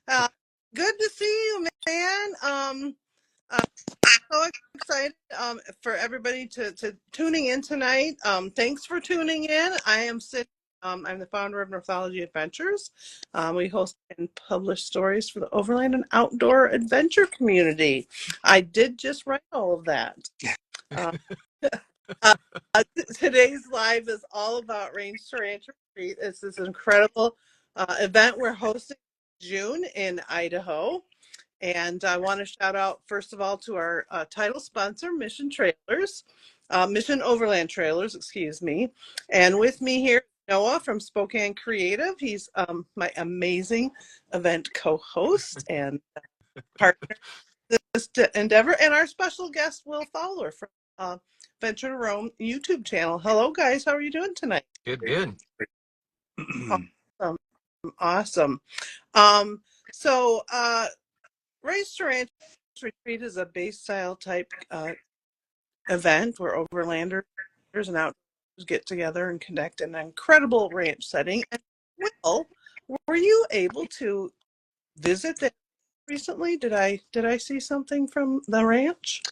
Uh, Good to see you, man. Uh, so excited for everybody to tuning in tonight. Thanks for tuning in. I am Sid. I'm the founder of Northology Adventures. We host and publish stories for the overland and outdoor adventure community. I did just write all of that. Uh, uh, Today's live is all about Range to Ranch Retreat. It's this incredible event we're hosting in June in Idaho. And I want to shout out, first of all, to our title sponsor, Mission Overland Trailers, excuse me. And with me here, Noah from Spokane Creative. He's my amazing event co-host and partner in this endeavor. And our special guest, Will Fowler from Venture to Roam YouTube channel. Hello, guys. How are you doing tonight? Good. Awesome. Awesome. Um, so, Race to Ranch Retreat is a base style type event where overlanders and outdoors get together and connect in an incredible ranch setting. And Will, were you able to visit that recently? Did I see something from the ranch?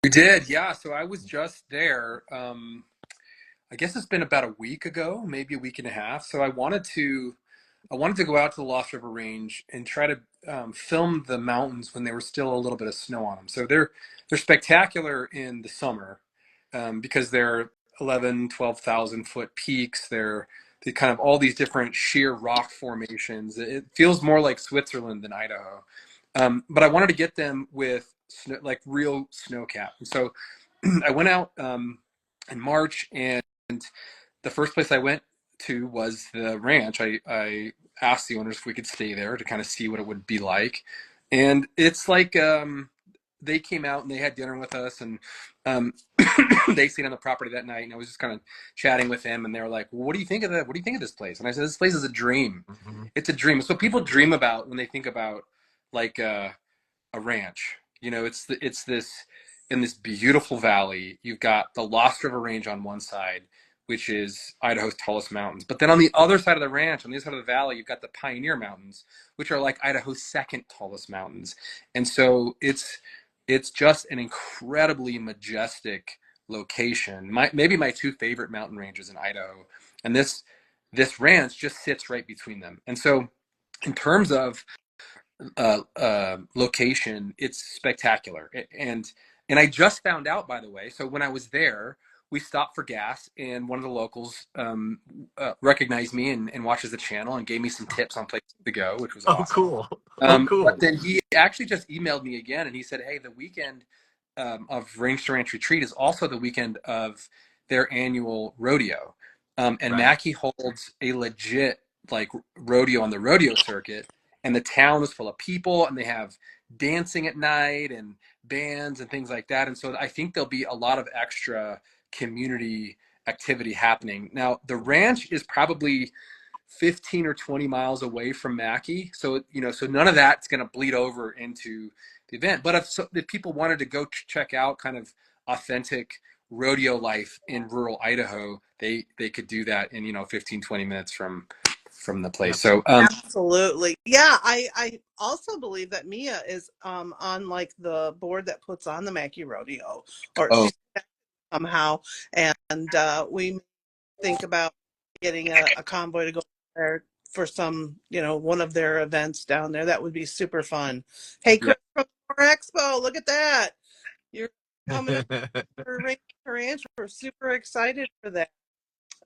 We did, yeah. So I was just there. I guess it's been about a week ago, maybe a week and a half. So I wanted to go out to the Lost River Range and try to film the mountains when there was still a little bit of snow on them. So they're spectacular in the summer because they're 11, 12,000 foot peaks. They kind of all these different sheer rock formations. It feels more like Switzerland than Idaho. But I wanted to get them with snow, like real snow cap. And so I went out in March, and the first place I went to was the ranch. I asked the owners if we could stay there to kind of see what it would be like. And it's like they came out and they had dinner with us, and um, they stayed on the property that night. And I was just kind of chatting with them, and they were like, well, "What do you think of that? What do you think of this place?" And I said, "This place is a dream. Mm-hmm. It's a dream. It's what people dream about when they think about like a ranch. You know, it's this in this beautiful valley. You've got the Lost River Range on one side, which is Idaho's tallest mountains. But then on the other side of the ranch, on the other side of the valley, you've got the Pioneer Mountains, which are like Idaho's second tallest mountains. And so it's just an incredibly majestic location. Maybe my two favorite mountain ranges in Idaho. And this ranch just sits right between them. And so in terms of location, it's spectacular. And I just found out, by the way. So when I was there, we stopped for gas, and one of the locals recognized me and watches the channel and gave me some tips on places to go, which was Oh, awesome. cool. Oh, But cool. then he actually just emailed me again, and he said, "Hey, the weekend of Range to Ranch Retreat is also the weekend of their annual rodeo, and Right. Mackey holds a legit like rodeo on the rodeo circuit, and the town is full of people, and they have dancing at night and bands and things like that. And so I think there'll be a lot of extra community activity happening. Now, the ranch is probably 15 or 20 miles away from Mackey. So, so none of that's going to bleed over into the event. But if people wanted to go check out kind of authentic rodeo life in rural Idaho, they could do that in, 15, 20 minutes from the place. Yep. So, Absolutely. Yeah, I also believe that Mia is on like the board that puts on the Mackey Rodeo, or oh, she's somehow, and we think about getting a convoy to go there for some, one of their events down there. That would be super fun. Hey, yeah. Chris from Summer Expo, look at that. You're coming up for Ranch. We're super excited for that.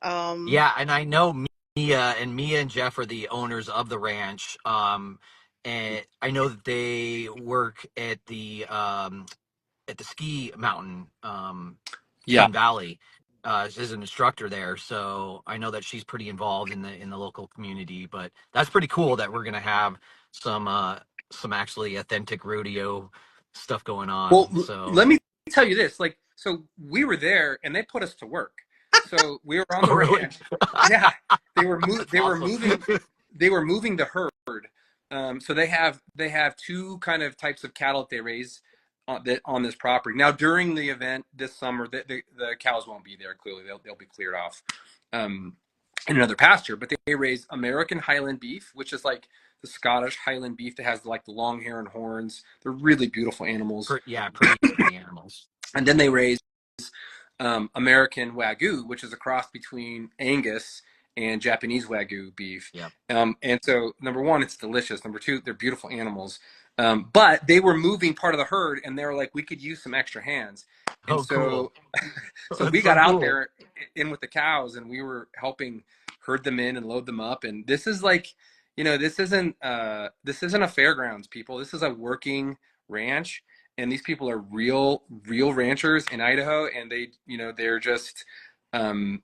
Um, Yeah, and I know Mia and Jeff are the owners of the ranch. And I know that they work at the ski mountain, Yeah. Sun Valley, as an instructor there. So I know that she's pretty involved in the local community. But that's pretty cool that we're gonna have some actually authentic rodeo stuff going Well, on. So let me tell you this. Like, so we were there, and they put us to work. So we were on oh the really? ranch. Yeah, That's they were awesome. moving they were moving the herd. So they have two kind of types of cattle that they raise on this property. Now during the event this summer, the cows won't be there. Clearly, they'll be cleared off um, in another pasture. But they raise American Highland beef, which is like the Scottish Highland beef that has like the long hair and horns. They're really beautiful animals. Yeah, pretty animals. And then they raise American Wagyu, which is a cross between Angus and Japanese Wagyu beef. Yeah. And so, number one, it's delicious. Number two, they're beautiful animals. But they were moving part of the herd, and they were like, we could use some extra hands. And Oh, cool. so we That's got so out cool. there in with the cows, and we were helping herd them in and load them up. And this is like, this isn't a fairgrounds, people. This is a working ranch, and these people are real ranchers in Idaho, and they're just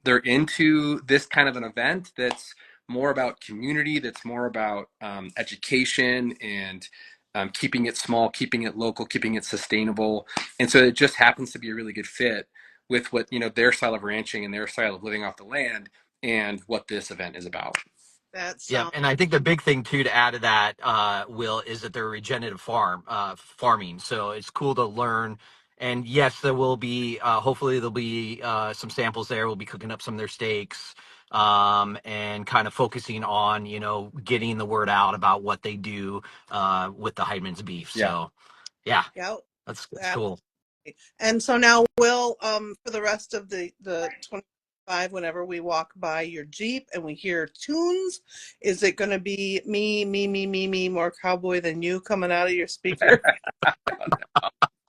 they're into this kind of an event that's more about community, that's more about education and keeping it small, keeping it local, keeping it sustainable. And so it just happens to be a really good fit with what their style of ranching and their style of living off the land and what this event is about. That Yeah, sounds and I think the big thing too to add to that, Will, is that they're regenerative farming. So it's cool to learn. And yes, there will be hopefully there'll be some samples there. We'll be cooking up some of their steaks, and kind of focusing on getting the word out about what they do with the Heidman's beef. Yeah. So yeah, yeah. that's That, cool. and so now we'll for the rest of the 25, whenever we walk by your Jeep and we hear tunes, is it going to be me, more cowboy than you coming out of your speaker?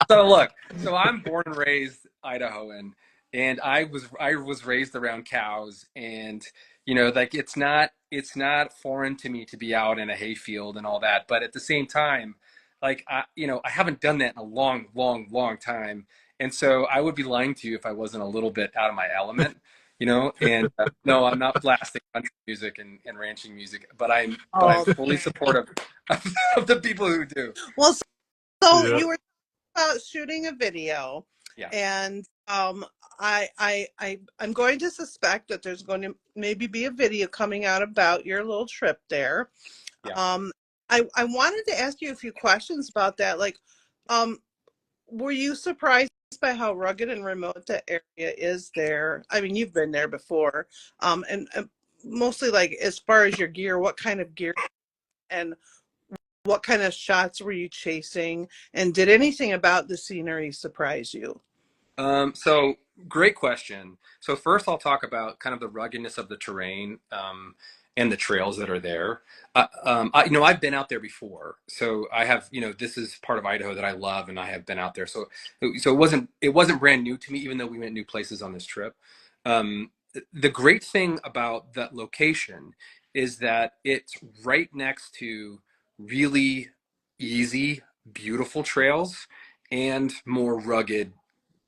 So look, so I'm born and raised Idahoan, and I was raised around cows, and like it's not foreign to me to be out in a hayfield and all that. But at the same time, like I haven't done that in a long time, and so I would be lying to you if I wasn't a little bit out of my element. And no, I'm not blasting country music and ranching music, but I'm Oh, fully supportive of the people who do. well, so Yeah. you were about shooting a video, Yeah, and I'm going to suspect that there's going to maybe be a video coming out about your little trip there. yeah. Um, I wanted to ask you a few questions about that. Like, um, were you surprised by how rugged and remote the area is there? I mean, you've been there before, and mostly like as far as your gear, what kind of gear and what kind of shots were you chasing? And did anything about the scenery surprise you? So great question. So first I'll talk about kind of the ruggedness of the terrain, and the trails that are there. I've been out there before, so I have, this is part of Idaho that I love, and I have been out there. So it wasn't brand new to me, even though we went new places on this trip. The great thing about that location is that it's right next to really easy, beautiful trails and more rugged,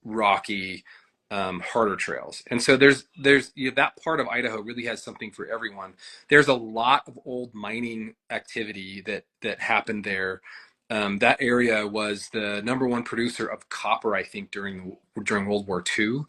rocky, harder trails. And so that part of Idaho really has something for everyone. There's a lot of old mining activity that happened there. That area was the number one producer of copper, I think, during World War II.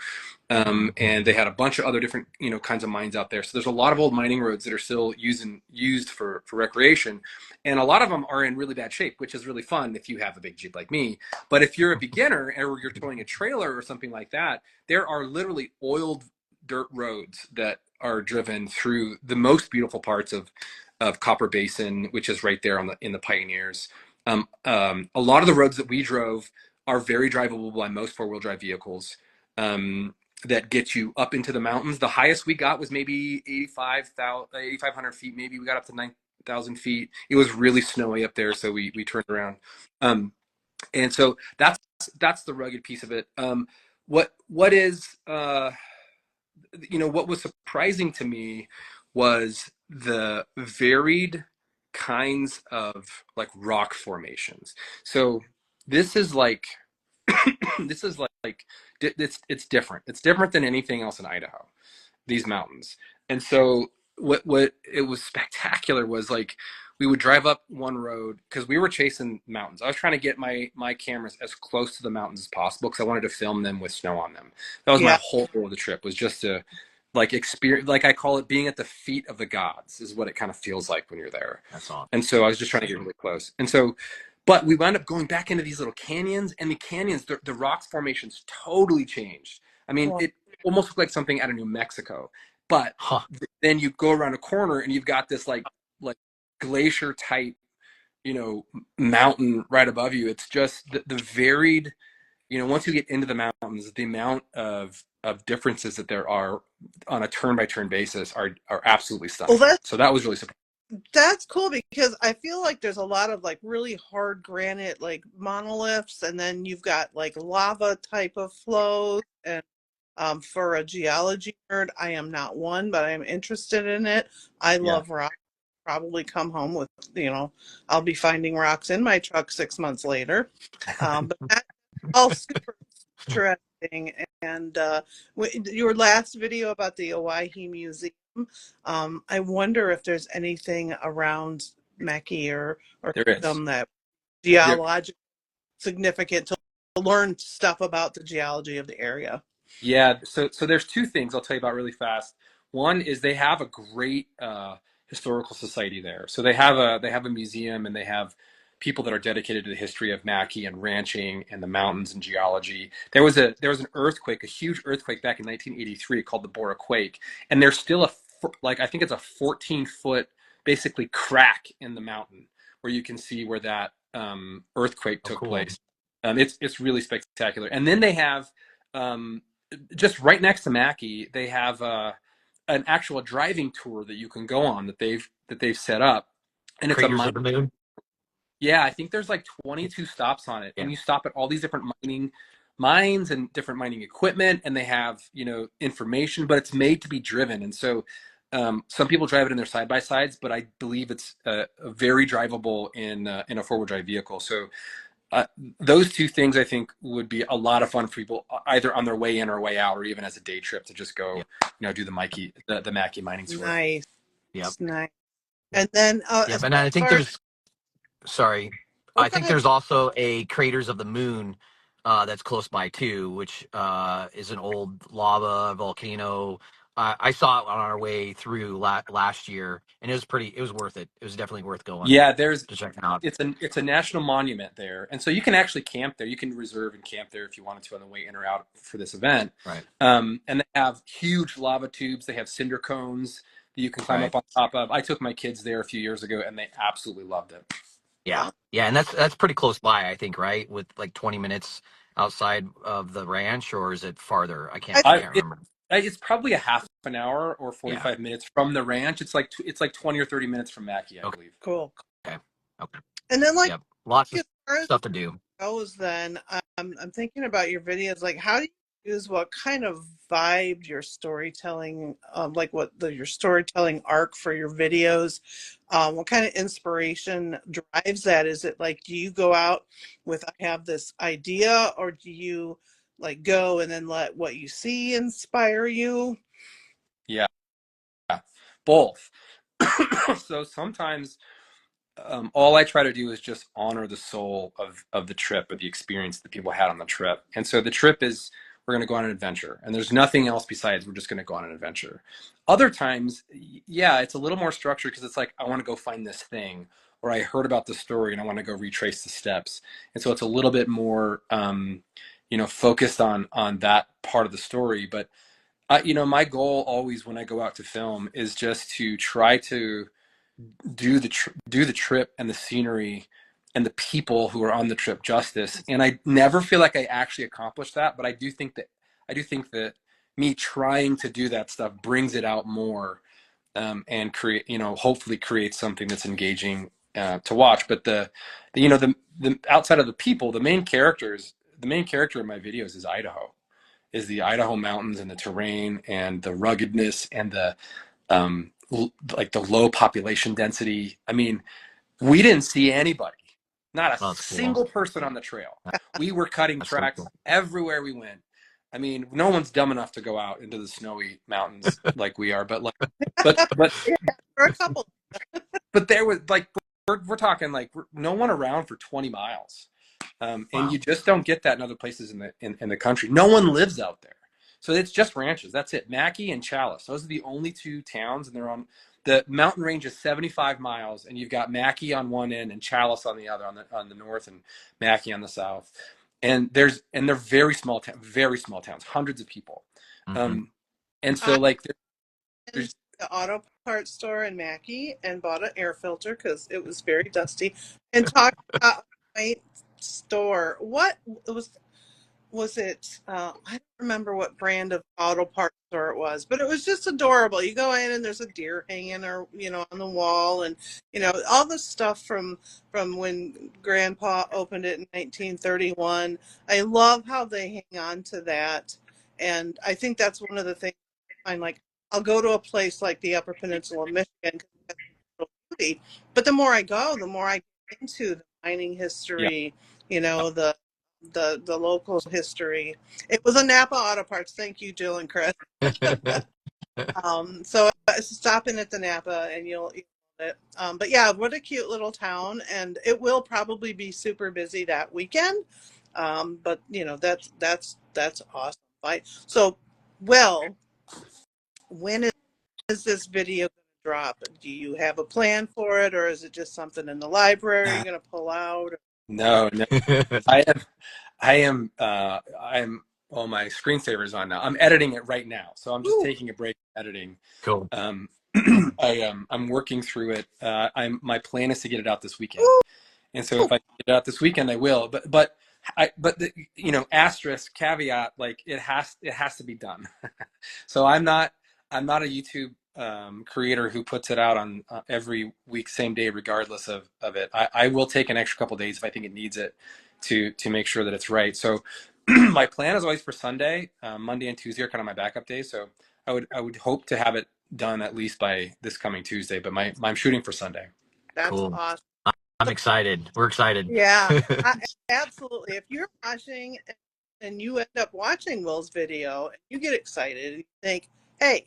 And they had a bunch of other different kinds of mines out there. So there's a lot of old mining roads that are still used for recreation, and a lot of them are in really bad shape, which is really fun if you have a big Jeep like me. But if you're a beginner or you're towing a trailer or something like that, there are literally oiled dirt roads that are driven through the most beautiful parts of Copper Basin, which is right there in the Pioneers. A lot of the roads that we drove are very drivable by most four-wheel drive vehicles. That get you up into the mountains. The highest we got was maybe 8,500 feet. Maybe we got up to 9,000 feet. It was really snowy up there, so we turned around. And so that's the rugged piece of it. What is what was surprising to me was the varied kinds of like rock formations. So this is like this is like it's different. It's different than anything else in Idaho, these mountains. And so what it was spectacular was like we would drive up one road because we were chasing mountains. I was trying to get my cameras as close to the mountains as possible because I wanted to film them with snow on them. That was my Yeah. whole goal of the trip, was just to like experience, like I call it, being at the feet of the gods is what it kind of feels like when you're there. That's awesome. And so I was just trying to get really close. And so, but we wound up going back into these little canyons, and the canyons, the rock formations totally changed. I mean, Well, it almost looked like something out of New Mexico. But Huh. then you go around a corner and you've got this like glacier type, you know, mountain right above you. It's just the varied, you know, once you get into the mountains, the amount of differences that there are on a turn by turn basis are absolutely Well, stunning. So that was really surprising. that's cool because I feel like there's a lot of like really hard granite like monoliths, and then you've got like lava type of flows. And for a geology nerd, I am not one, but I'm interested in it. I Yeah. love rock. Probably come home with, I'll be finding rocks in my truck 6 months later. But that's all super interesting. And your last video about the Owyhee Museum, I wonder if there's anything around Mackie or There is. that There, geologically significant to learn stuff about the geology of the area. yeah, so there's two things I'll tell you about really fast. One is they have a great historical society there. So they have a museum, and they have people that are dedicated to the history of Mackay and ranching and the mountains and geology. There was an earthquake, a huge earthquake back in 1983 called the Bora Quake, and there's still like I think it's a 14-foot basically crack in the mountain where you can see where that earthquake Oh, took cool. place. It's really spectacular. And then they have um, just right next to Mackay, they have an actual driving tour that you can go on that they've set up, and it's a Craters of the Moon. yeah, I think there's like 22 stops on it, Yeah. and you stop at all these different mines and different mining equipment, and they have, you know, information, but it's made to be driven. And so some people drive it in their side by sides, but I believe it's very drivable in a four-wheel drive vehicle. So uh, those two things I think would be a lot of fun for people either on their way in or way out, or even as a day trip to just go, Yep. you know, do the Mackay mining tour. Nice, Yep. nice. Yep. And then Yep. as And I think far as, there's sorry, oh, I go think ahead. there's also a Craters of the Moon that's close by too, which is an old lava volcano. I saw it on our way through last year, and it was pretty. It was worth it. It was definitely worth going Yeah, there's to check it out. it's a national monument there, and so you can actually camp there. You can reserve and camp there if you wanted to on the way in or out for this event. Right. And they have huge lava tubes. They have cinder cones that you can climb Right. up on top of. I took my kids there a few years ago, and they absolutely loved it. Yeah. Yeah, and that's pretty close by, I think, right? With like 20 minutes outside of the ranch, or is it farther? I can't I, I I can't it, remember. it's probably a half an hour or Yeah. 45 minutes from the ranch. It's like 20 or 30 minutes from Mackay, I Okay. believe. cool. Okay. Okay. And then like Yep. Lots of as far as stuff to do. goes, then I'm thinking about your videos. Like, how do you use what kind of vibe your storytelling, like your storytelling arc for your videos? What kind of inspiration drives that? Is it like, do you go out with, I have this idea, or do you like go and then let what you see inspire you? Yeah, both. So sometimes all I try to do is just honor the soul of the trip, or the experience that people had on the trip. And so the trip is, we're going to go on an adventure, and there's nothing else besides, we're just going to go on an adventure. Other times, yeah, it's a little more structured because it's like, I want to go find this thing, or I heard about the story and I want to go retrace the steps. And so it's a little bit more, you know, focused on that part of the story. But you know, my goal always when I go out to film is just to try to do the trip and the scenery and the people who are on the trip justice. And I never feel like I actually accomplished that, but I do think that me trying to do that stuff brings it out more, and create, you know, hopefully create something that's engaging to watch. But the you know the outside of the people, the main character in my videos is Idaho, is the Idaho mountains and the terrain and the ruggedness and the like the low population density. I mean, we didn't see anybody, not a Oh, that's cool. single person on the trail. We were cutting That's so tracks cool. everywhere we went. I mean, no one's dumb enough to go out into the snowy mountains like we are, but like, but Yeah, for a couple. but there was like, we're talking like, no one around for 20 miles. And Wow. you just don't get that in other places in the country. No one lives out there, so it's just ranches. That's it. Mackay and Chalice. Those are the only two towns, and they're on the mountain range is 75 miles, and you've got Mackay on one end and Chalice on the other, on the north, and Mackay on the south. And they're very small towns, hundreds of people. Hmm. Um, and so I like and the auto parts store in Mackey and bought an air filter because it was very dusty. And talked about a quaint store. What was it? I don't remember what brand of auto parts store it was, but it was just adorable. You go in and there's a deer hanging, or on the wall, and all the stuff from when Grandpa opened it in 1931. I love how they hang on to that, and I think that's one of the things I find. Like, I'll go to a place like the Upper Peninsula of Michigan because it has little beauty, but the more I go, the more I get into the mining Yeah. history. The local history. It was a Napa Auto Parts. Thank you, Jill and Chris. So stop in at the Napa and you'll love it. But yeah, what a cute little town, and it will probably be super busy that weekend. But that's awesome. Right? So, well, when is this video going to drop? Do you have a plan for it, or is it just something in the library you're going to pull out? No, no. I am well, my screensaver's on now. I'm editing it right now. So I'm just Ooh, taking a break editing. Cool. I'm working through it. My plan is to get it out this weekend. ooh, And so if I get it out this weekend, I will. But the, asterisk caveat, like it has to be done. So I'm not a YouTube creator who puts it out on every week, same day, regardless of it. I will take an extra couple days if I think it needs it to make sure that it's right. So my plan is always for Sunday. Monday and Tuesday are kind of my backup days. So I would hope to have it done at least by this coming Tuesday. But I'm shooting for Sunday. that's Cool. awesome. I'm excited. We're excited. Yeah, absolutely. If you're watching and you end up watching Will's video and you get excited and you think, hey,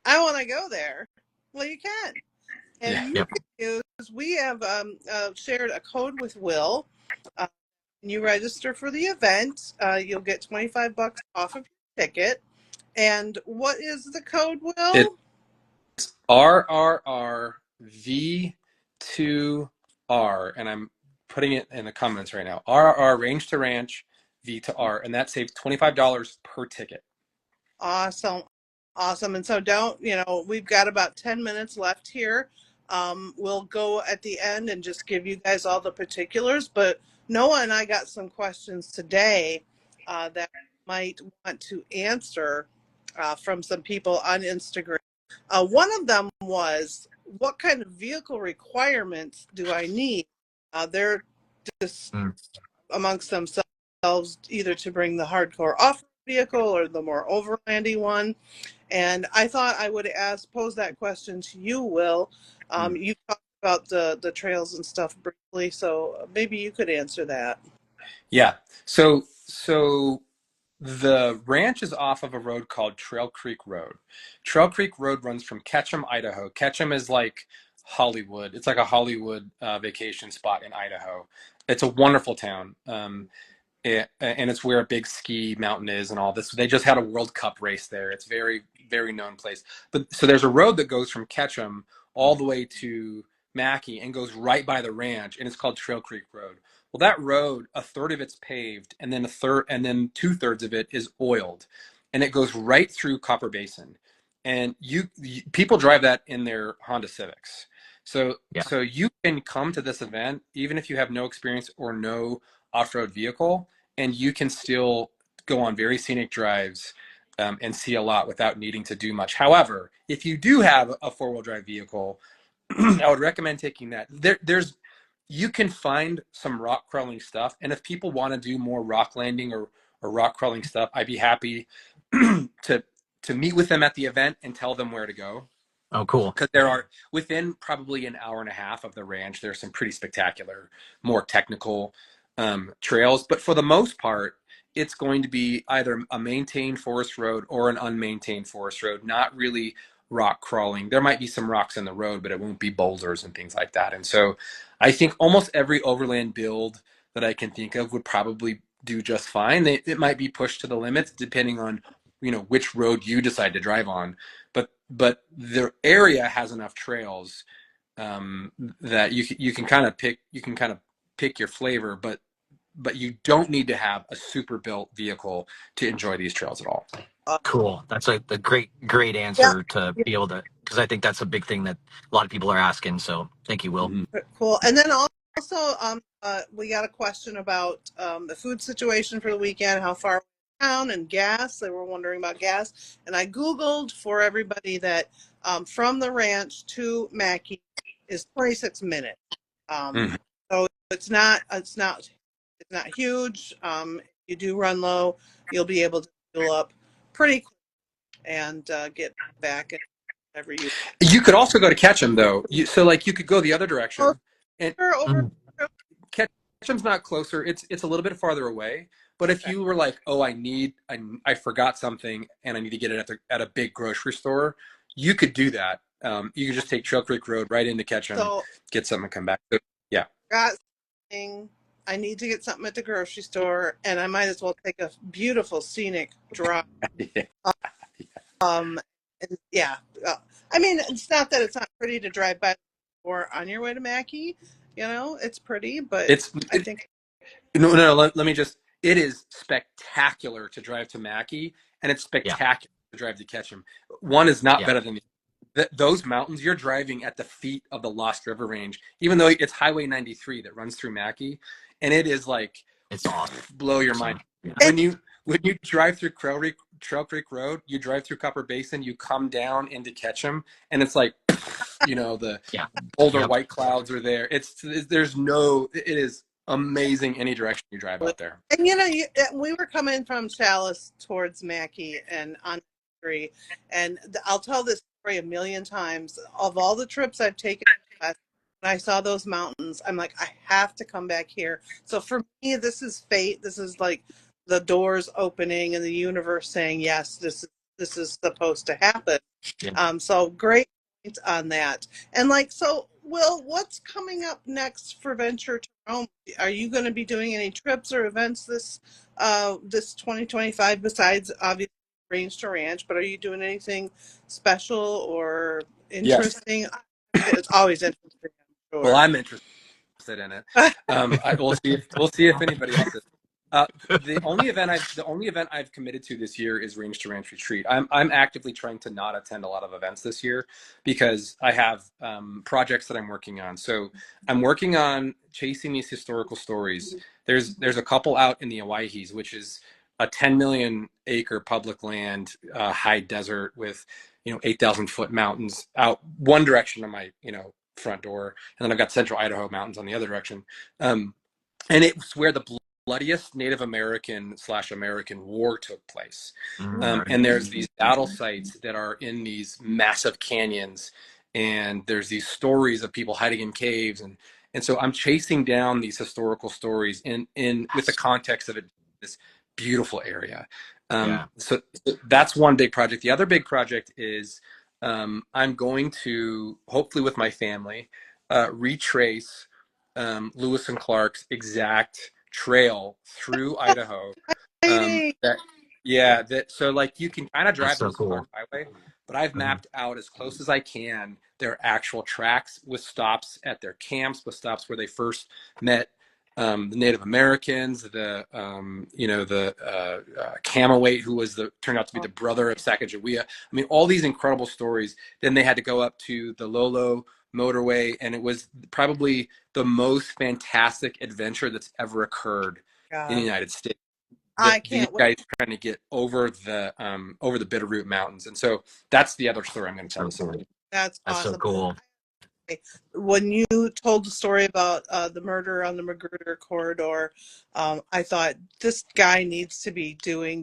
I want to go there, well, you can. Yeah. And you Yep. can use, we have shared a code with Will. Uh, when you register for the event, you'll get $25 off of your ticket. And what is the code, It's Will? RRRV2R, and I'm putting it in the comments right now. RRR range to ranch V to R, and that saves $25 per ticket. Awesome. Awesome. And so we've got about 10 minutes left here. We'll go at the end and just give you guys all the particulars. But Noah and I got some questions today that we might want to answer from some people on Instagram. One of them was, what kind of vehicle requirements do I need? They're just Mm. amongst themselves, either to bring the hardcore off vehicle or the more overlandy one. And I thought I would pose that question to you, Will. You talked about the trails and stuff briefly, so maybe you could answer that. Yeah. So the ranch is off of a road called Trail Creek Road. Trail Creek Road runs from Ketchum, Idaho. Ketchum is like Hollywood. It's like a Hollywood vacation spot in Idaho. It's a wonderful town. And it's where a big ski mountain is and all this. They just had a World Cup race there. It's very, very known place. But so there's a road that goes from Ketchum all the way to Mackey and goes right by the ranch, and it's called Trail Creek Road. Well, that road, a third of it's paved, and then 2/3 of it is oiled, and it goes right through Copper Basin. And people drive that in their Honda Civics. So Yeah. so you can come to this event even if you have no experience or no off-road vehicle, and you can still go on very scenic drives and see a lot without needing to do much. However, if you do have a four-wheel drive vehicle, I would recommend taking that. You can find some rock crawling stuff, and if people want to do more rock landing or rock crawling stuff, I'd be happy to meet with them at the event and tell them where to go. Oh, cool. Because there are, within probably an hour and a half of the ranch, there's some pretty spectacular, more technical trails. But for the most part, it's going to be either a maintained forest road or an unmaintained forest road, not really rock crawling. There might be some rocks in the road, but it won't be boulders and things like that. And so I think almost every overland build that I can think of would probably do just fine. It might be pushed to the limits depending on which road you decide to drive on, but the area has enough trails that you can kind of pick your flavor, but you don't need to have a super built vehicle to enjoy these trails at all. Cool. That's a great Yeah, answer to be able to because I think that's a big thing that a lot of people are asking. So thank you, Will. Cool. And then also, we got a question about the food situation for the weekend, how far town and gas. They were wondering about gas, and I Googled for everybody that from the ranch to Mackey is 26 minutes. Mhm. So it's not huge. If you do run low, you'll be able to fuel up pretty quick and get back whenever you. You could also go to Ketchum though. So like you could go the other direction, and Over. Mhm. Ketchum's not closer. It's a little bit farther away. But if Okay. you were like, oh, I forgot something and I need to get it at a big grocery store, you could do that. You could just take Trail Creek Road right into Ketchum, So get something, and come back. So, yeah. got something. I need to get something at the grocery store, and I might as well take a beautiful scenic drive. Um, and yeah, uh, I mean, it's not that it's not pretty to drive by or on your way to Mackey. It's pretty, but It's I think no. Let me just. It is spectacular to drive to Mackey, and it's Yeah, spectacular to drive to Ketchum. One is not yeah, better than the those mountains. You're driving at the feet of the Lost River Range, even though it's Highway 93 that runs through Mackey, and it is like it's awesome. blow your mind. Yeah, When you drive through Trail Creek Road, you drive through Copper Basin, you come down into Ketchum, and it's like the yeah, Boulder yep. white clouds are there. It is amazing any direction you drive out there. And we were coming from Chalice towards Mackey and on three, and I'll tell this story a million times. Of all the trips I've taken, when I saw those mountains, I'm like, I have to come back here. So for me, this is fate. This is like the doors opening and the universe saying, yes, this is supposed to happen. Yeah. So great point on that. And so, Will, what's coming up next for Venture to Rome? Are you going to be doing any trips or events this 2025 besides obviously Range to Ranch? But are you doing anything special or Yes. interesting? It's always interesting, I'm Well, sure. I'm interested in it. We'll see if anybody else is. The only event I've committed to this year is Range to Ranch Retreat. I'm actively trying to not attend a lot of events this year because I have projects that I'm working on. So I'm working on chasing these historical stories. There's a couple out in the Owyhees, which is a 10 million acre public land, high desert with 8,000-foot mountains out one direction of my front door, and then I've got Central Idaho mountains on the other direction. And it's where the bloodiest Native American / American war took place. And there's these battle sites that are in these massive canyons, and there's these stories of people hiding in caves, and so I'm chasing down these historical stories in with the context of this beautiful area. Yeah. So that's one big project. The other big project is I'm going to, hopefully with my family, retrace Lewis and Clark's exact trail through Idaho. Exciting. So like you can kind of That's drive so this Clark cool. Highway, but I've Mhm. mapped out as close as I can their actual tracks with stops at their camps, with stops where they first met the Native Americans, the Camawait, who turned out to be the brother of Sacagawea. I mean, all these incredible stories. Then they had to go up to the Lolo motorway, and it was probably the most fantastic adventure that's ever occurred in the God, United States. I These can't wait. guys trying to get over the Bitterroot Mountains, and so that's the other story I'm going to tell So this year. cool. That's That's so awesome. cool. When you told the story about the murder on the Magruder corridor, I thought this guy needs to be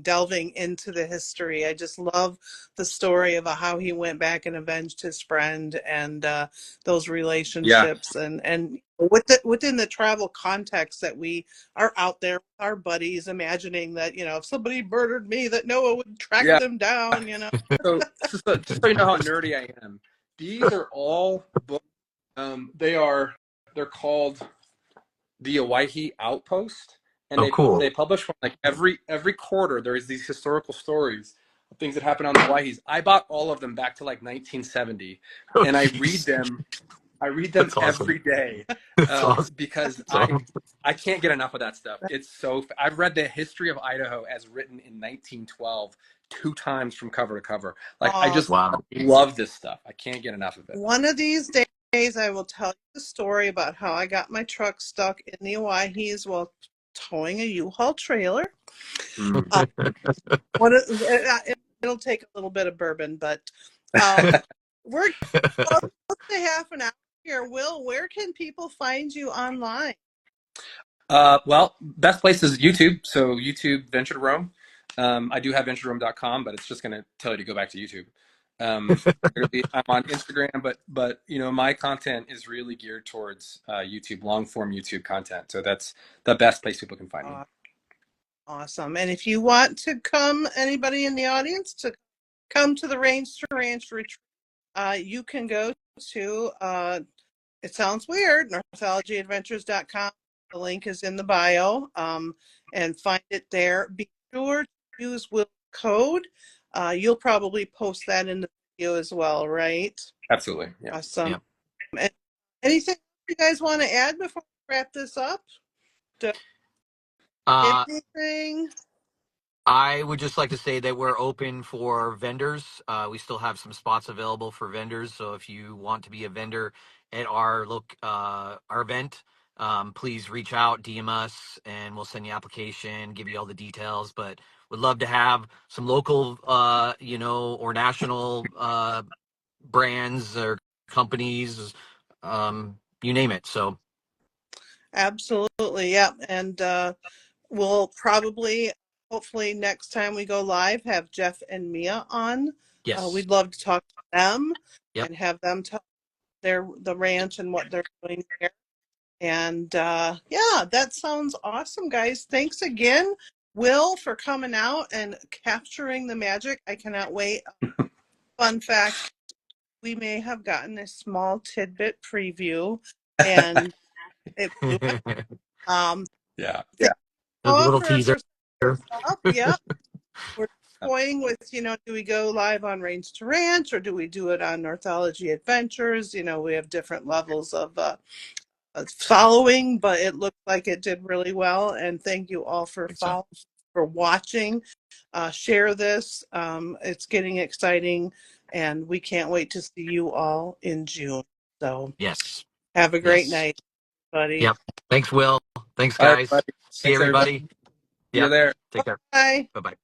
delving into the history. I just love the story of how he went back and avenged his friend and those Yeah, relationships and within the travel context that we are out there with our buddies, imagining that if somebody murdered me, that Noah would track yeah. them down. So just so you know how nerdy I am, these are all books. They're called the Owyhee Outpost, and Oh, they cool. publish one like every quarter. There is these historical stories of things that happened on the Owyhees. I bought all of them back to like 1970, Oh, and I read jeez. them. I read them That's awesome. every day That's awesome. because That's awesome. I can't get enough of that stuff. I've read the history of Idaho as written in 1912 2 times from cover to cover. Like I Oh, just Wow. love this stuff. I can't get enough of it. one of these days, I will tell you the story about how I got my truck stuck in the Owyhees while towing a U-Haul trailer. Mm. Uh, it'll take a little bit of bourbon, but we're close to half an hour here. Will, where can people find you online? Well, best place is YouTube. So YouTube, Venture to Rome. I do have venturetorome.com, but it's just going to tell you to go back to YouTube. I'm on Instagram, but my content is really geared towards YouTube, long form YouTube content. So that's the best place people can find me. Awesome. And if you want to come, anybody in the audience, to come to the Range to Ranch retreat, you can go to, it sounds weird, northologyadventures.com. The link is in the bio, and find it there. Be sure to use Will's code. You'll probably post that in the video as well, right? Absolutely. Yeah. Awesome. Yep. And anything you guys want to add before we wrap this up? Anything? I would just like to say that we're open for vendors. We still have some spots available for vendors. So if you want to be a vendor at our event, please reach out, DM us, and we'll send you application, give you all the details. But would love to have some local, or national brands or companies, you name it. So Absolutely, yeah. And we'll probably, hopefully, next time we go live, have Jeff and Mia on. yes, We'd love to talk to them yep, and have them tell the ranch and what they're doing there. And yeah, that sounds awesome, guys. Thanks again, Will, for coming out and capturing the magic. I cannot wait. Fun fact, we may have gotten a small tidbit preview, and it blew my Yeah. thank you a all little for teaser. setting this up. Yep. We're toying with, do we go live on Range to Ranch or do we do it on Northology Adventures? We have different levels of following, but it looked like it did really well. And thank you all for So for watching. Share this. It's getting exciting, and we can't wait to see you all in June. So yes, have a great yes. night, buddy. Yep. Thanks, Will. Thanks, Bye, guys. everybody. See Thanks, everybody. everybody. See you Yep. there. Take care. Bye. Bye bye.